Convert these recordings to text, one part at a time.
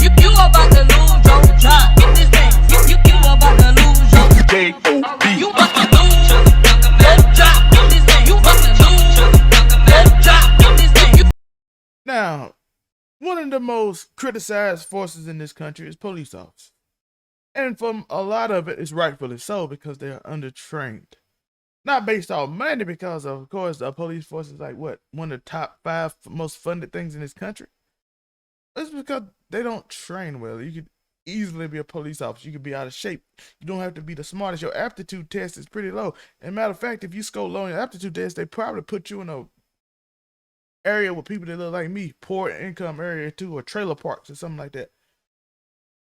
You about to lose your job. Get this thing. You about to lose your J-O-B. You about to lose your job. Get this thing. You about to lose your job. Get this thing. Now, one of the most criticized forces in this country is police officers. And from a lot of it is rightfully so because they are undertrained. Not based on money because, of course, the police force is like, what, one of the top 5 most funded things in this country? It's because they don't train well. You could easily be a police officer. You could be out of shape. You don't have to be the smartest. Your aptitude test is pretty low. And matter of fact, if you score low on your aptitude test, they probably put you in a area with people that look like me, poor income area too, or trailer parks or something like that.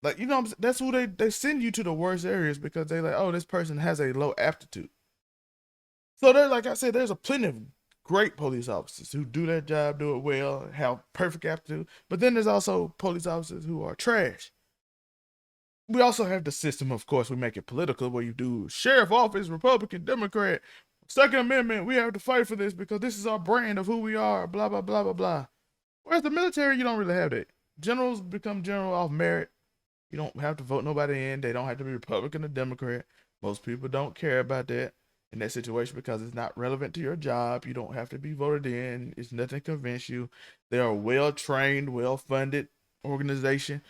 Like, you know, that's who they send you to the worst areas because they like, oh, this person has a low aptitude. So there, like I said, there's a plenty of great police officers who do their job, do it well, have perfect aptitude. But then there's also police officers who are trash. We also have the system, of course, we make it political, where you do sheriff office, Republican, Democrat, Second Amendment. We have to fight for this because this is our brand of who we are, blah, blah, blah, blah, blah. Whereas the military, you don't really have that. Generals become general off merit. You don't have to vote nobody in. They don't have to be Republican or Democrat. Most people don't care about that in that situation because it's not relevant to your job. You don't have to be voted in. It's nothing to convince you. They are a well-trained, well-funded organization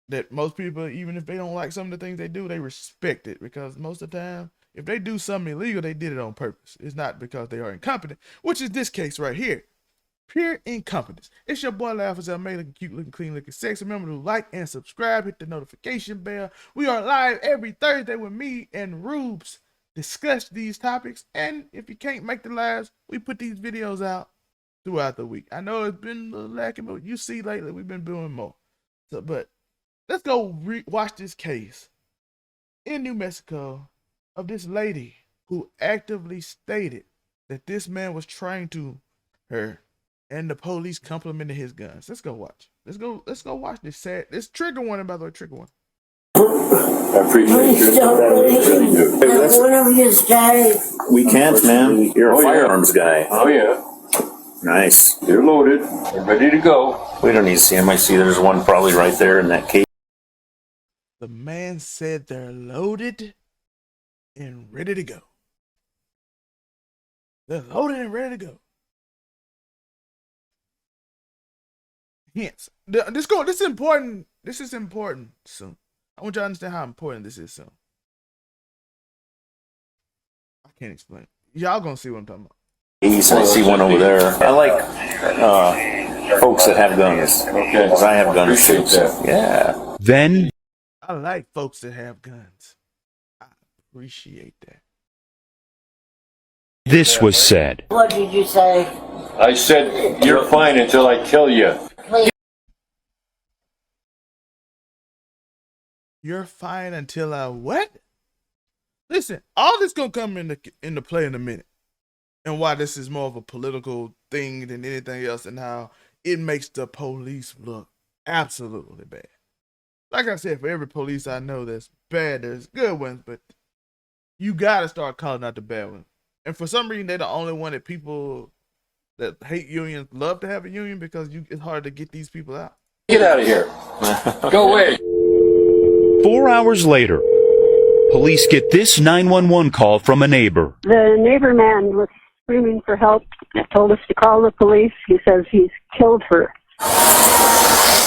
that most people, even if they don't like some of the things they do, they respect it because most of the time, if they do something illegal, they did it on purpose. It's not because they are incompetent, which is this case right here. Pure incompetence. It's your boy Lifeless, looking cute, looking clean, looking sexy. Remember to like and subscribe, hit the notification bell. We are live every Thursday with me and Rubes discuss these topics. And if you can't make the lives, we put these videos out throughout the week. I know it's been a little lacking, but you see lately we've been doing more. So, but let's go watch this case in New Mexico of this lady who actively stated that this man was trying to her and the police complimented his guns. Let's go watch. Let's go watch this sad. This trigger warning, by the way, trigger warning. I appreciate you. That's one of his guys. We can't, man. You're a firearms guy. Oh, yeah. Nice. They're loaded. They're ready to go. We don't need to see them. I see there's one probably right there in that case. The man said they're loaded and ready to go. They're loaded and ready to go. Hence, this is important. This is important soon. I want you to understand how important this is soon. I can't explain. Y'all gonna see what I'm talking about. I see one over there. I like folks that have guns. Okay. Because I have guns too. Appreciate that. Yeah. Then I like folks that have guns. I appreciate that. this was said. What did you say? I said, you're fine until I kill you. You're fine until I what? Listen, all this gonna come into play in a minute, and why this is more of a political thing than anything else, and how it makes the police look absolutely bad. Like I said, for every police I know that's bad, there's good ones, but you gotta start calling out the bad ones. And for some reason, they're the only one that people that hate unions love to have a union because it's hard to get these people out. Get out of here. Go away. 4 hours later, police get this 911 call from a neighbor. The neighbor man was screaming for help, told us to call the police. He says he's killed her.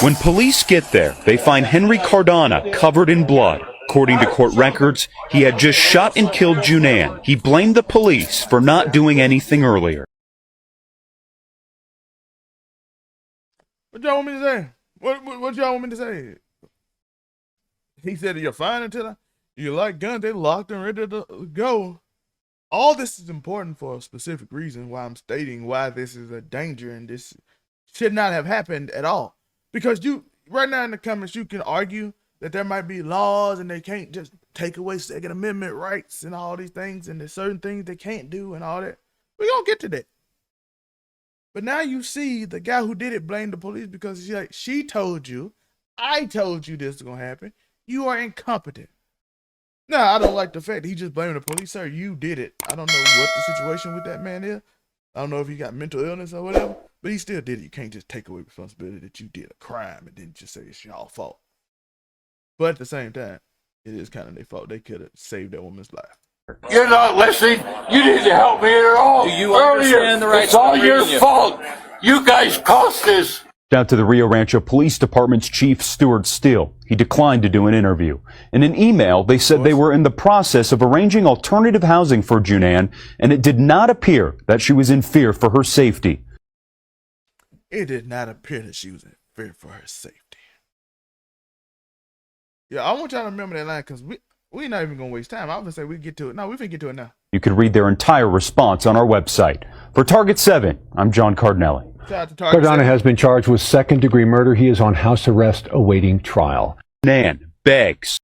When police get there, they find Henry Cardona covered in blood. According to court records, he had just shot and killed Junan. He blamed the police for not doing anything earlier. What y'all want me to say? What y'all want me to say? He said, you're fine until you like guns. They locked and ready to go. All this is important for a specific reason why I'm stating why this is a danger and this should not have happened at all. Because right now in the comments, you can argue that there might be laws and they can't just take away Second Amendment rights and all these things, and there's certain things they can't do and all that. We're going to get to that. But now you see the guy who did it blame the police because she told you, I told you this was going to happen. You are incompetent. Now, I don't like the fact that he just blamed the police. Sir, you did it. I don't know what the situation with that man is. I don't know if he got mental illness or whatever. But he still did it. You can't just take away responsibility that you did a crime and then just say it's y'all fault. But at the same time, it is kind of their fault. They could have saved that woman's life. You're not listening. You need to help me at all. Do you understand the rights It's all I'm your reading you? fault. You guys caused this. Down to the Rio Rancho Police Department's Chief Stuart Steele. He declined to do an interview. In an email, they said they were in the process of arranging alternative housing for Junan, and it did not appear that she was in fear for her safety. It did not appear that she was in fear for her safety. Yeah, I want y'all to remember that line because we're not even going to waste time. I was going to say we get to it. No, we can get to it now. You can read their entire response on our website. For Target 7, I'm John Cardinelli. Cardona has been charged with second-degree murder. He is on house arrest awaiting trial. Nan begs.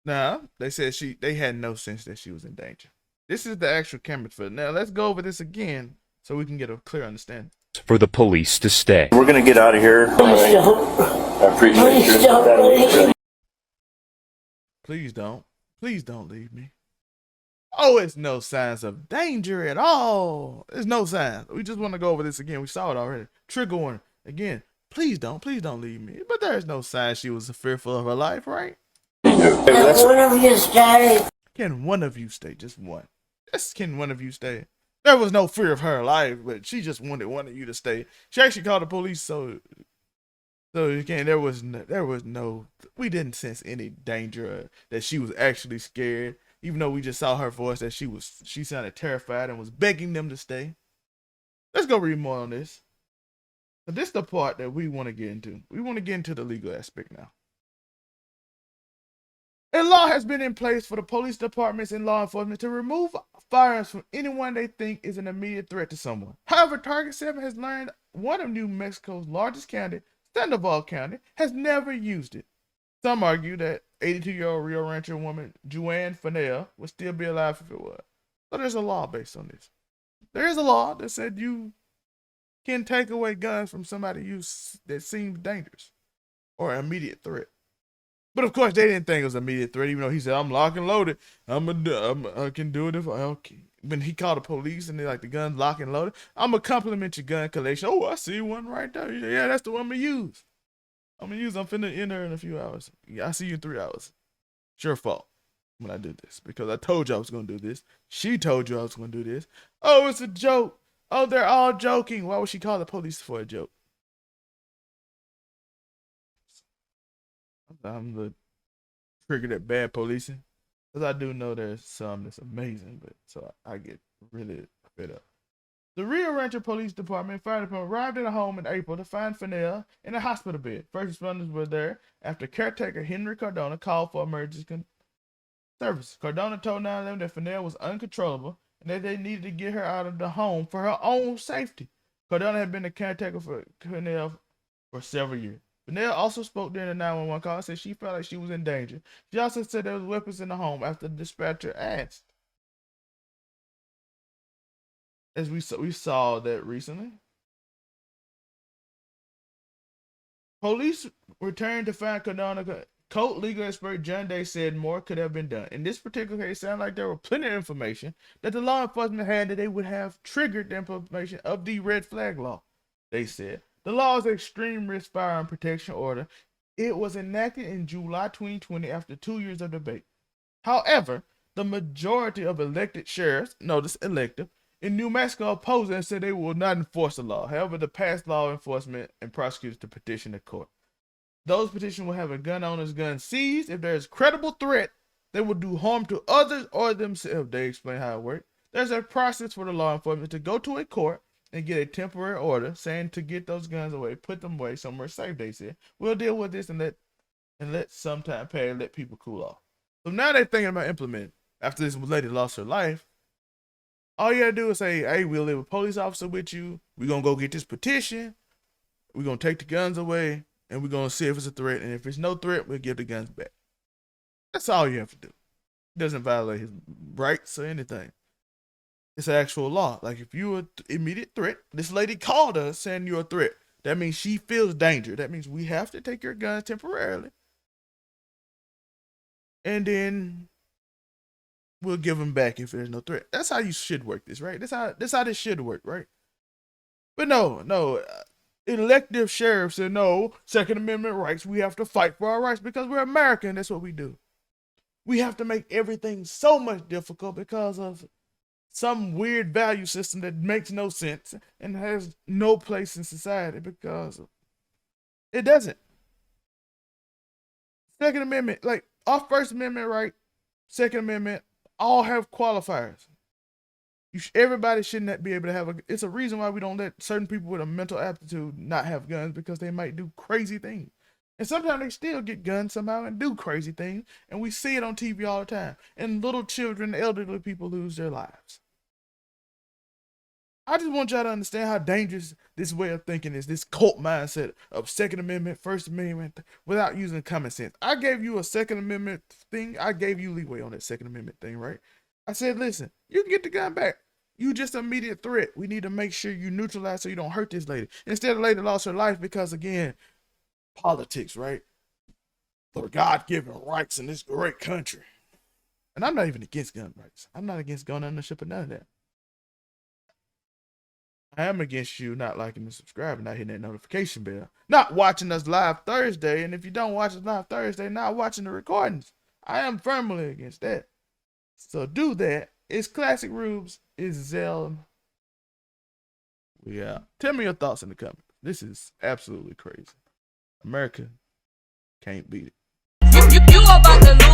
Now, they said they had no sense that she was in danger. This is the actual camera footage. Now, let's go over this again so we can get a clear understanding. For the police to stay. We're going to get out of here. Please don't. I appreciate Please your don't leave. Please don't. Please don't leave me. Oh, it's no signs of danger at all. There's no signs. We just want to go over this again. We saw it already. Trigger warning. Again, please don't leave me. But there's no sign she was fearful of her life, right? One of you stay. Can one of you stay? Just one. Just can one of you stay? There was no fear of her life, but she just wanted one of you to stay. She actually called the police, so again, there was no, we didn't sense any danger that she was actually scared. Even though we just saw her voice that she sounded terrified and was begging them to stay. Let's go read more on this. But this is the part that we want to get into. We want to get into the legal aspect now. A law has been in place for the police departments and law enforcement to remove firearms from anyone they think is an immediate threat to someone. However, Target 7 has learned one of New Mexico's largest county, Sandoval County, has never used it. Some argue that 82-year-old Rio Rancho woman Juan Fennell would still be alive if it was. So there's a law based on this. There is a law that said you can take away guns from somebody that seems dangerous or an immediate threat. But of course, they didn't think it was an immediate threat, even though he said, "I'm locked and loaded. I can do it if I okay." When he called the police and they're like, "The gun's locked and loaded," I'm gonna compliment your gun collection. Oh, I see one right there. Yeah, that's the one I'm gonna use. I'm finna in there in a few hours. Yeah, I see you in 3 hours. It's your fault when I did this because I told you I was gonna do this. She told you I was gonna do this. Oh, it's a joke. Oh, they're all joking. Why would she call the police for a joke? I'm the trigger that bad policing, because I do know there's some that's amazing, but so I get really fed up. The Rio Rancho Police Department fire department arrived at a home in April to find Fennell in a hospital bed. First responders were there after caretaker Henry Cardona called for emergency service. Cardona told 911 that Fennell was uncontrollable and that they needed to get her out of the home for her own safety. Cardona had been the caretaker for Fennell for several years. Fennell also spoke during the 911 call and said she felt like she was in danger. She also said there was weapons in the home after the dispatcher asked. As we saw that recently. Police returned to find Cardona. Court legal expert John Day said more could have been done. In this particular case, it sounded like there were plenty of information that the law enforcement had that they would have triggered the implementation of the red flag law. They said the law is an extreme risk firearm protection order. It was enacted in July 2020 after 2 years of debate. However, the majority of elected sheriffs, notice elective, in New Mexico opposed it and said they will not enforce the law. However, the past law enforcement and prosecutors to petition the court. Those petitions will have a gun owner's gun seized. If there is credible threat, they will do harm to others or themselves. They explain how it works. There's a process for the law enforcement to go to a court and get a temporary order saying to get those guns away, put them away somewhere safe, they said. We'll deal with this and let some time pass and let people cool off. So now they're thinking about implementing. After this lady lost her life, all you gotta do is say, hey, we'll leave a police officer with you. We're gonna go get this petition. We're gonna take the guns away, and we're gonna see if it's a threat. And if it's no threat, we'll give the guns back. That's all you have to do. It doesn't violate his rights or anything. It's an actual law. Like if you're an immediate threat, this lady called us saying you're a threat. That means she feels danger. That means we have to take your guns temporarily. And then we'll give them back if there's no threat. That's how you should work this, right? That's how this should work, right? But no, elective sheriffs said no, Second Amendment rights, we have to fight for our rights because we're American. That's what we do. We have to make everything so much difficult because of some weird value system that makes no sense and has no place in society because it doesn't. Second Amendment, like our First Amendment right, Second Amendment, all have qualifiers. Everybody shouldn't be able to have it's a reason why we don't let certain people with a mental aptitude not have guns, because they might do crazy things. And sometimes they still get guns somehow and do crazy things. And we see it on TV all the time. And little children, elderly people lose their lives. I just want y'all to understand how dangerous this way of thinking is, this cult mindset of Second Amendment, First Amendment, without using common sense. I gave you a Second Amendment thing. I gave you leeway on that Second Amendment thing, right? I said, listen, you can get the gun back. You just an immediate threat. We need to make sure you neutralize so you don't hurt this lady. Instead, the lady lost her life because, again, politics, right? For God-given rights in this great country. And I'm not even against gun rights. I'm not against gun ownership or none of that. I am against you not liking and subscribing, not hitting that notification bell, not watching us live Thursday, and if you don't watch us live Thursday, not watching the recordings. I am firmly against that. So do that. It's Classic Rubes. It's Zell. Yeah. Tell me your thoughts in the comments. This is absolutely crazy. America can't beat it. You about to lose.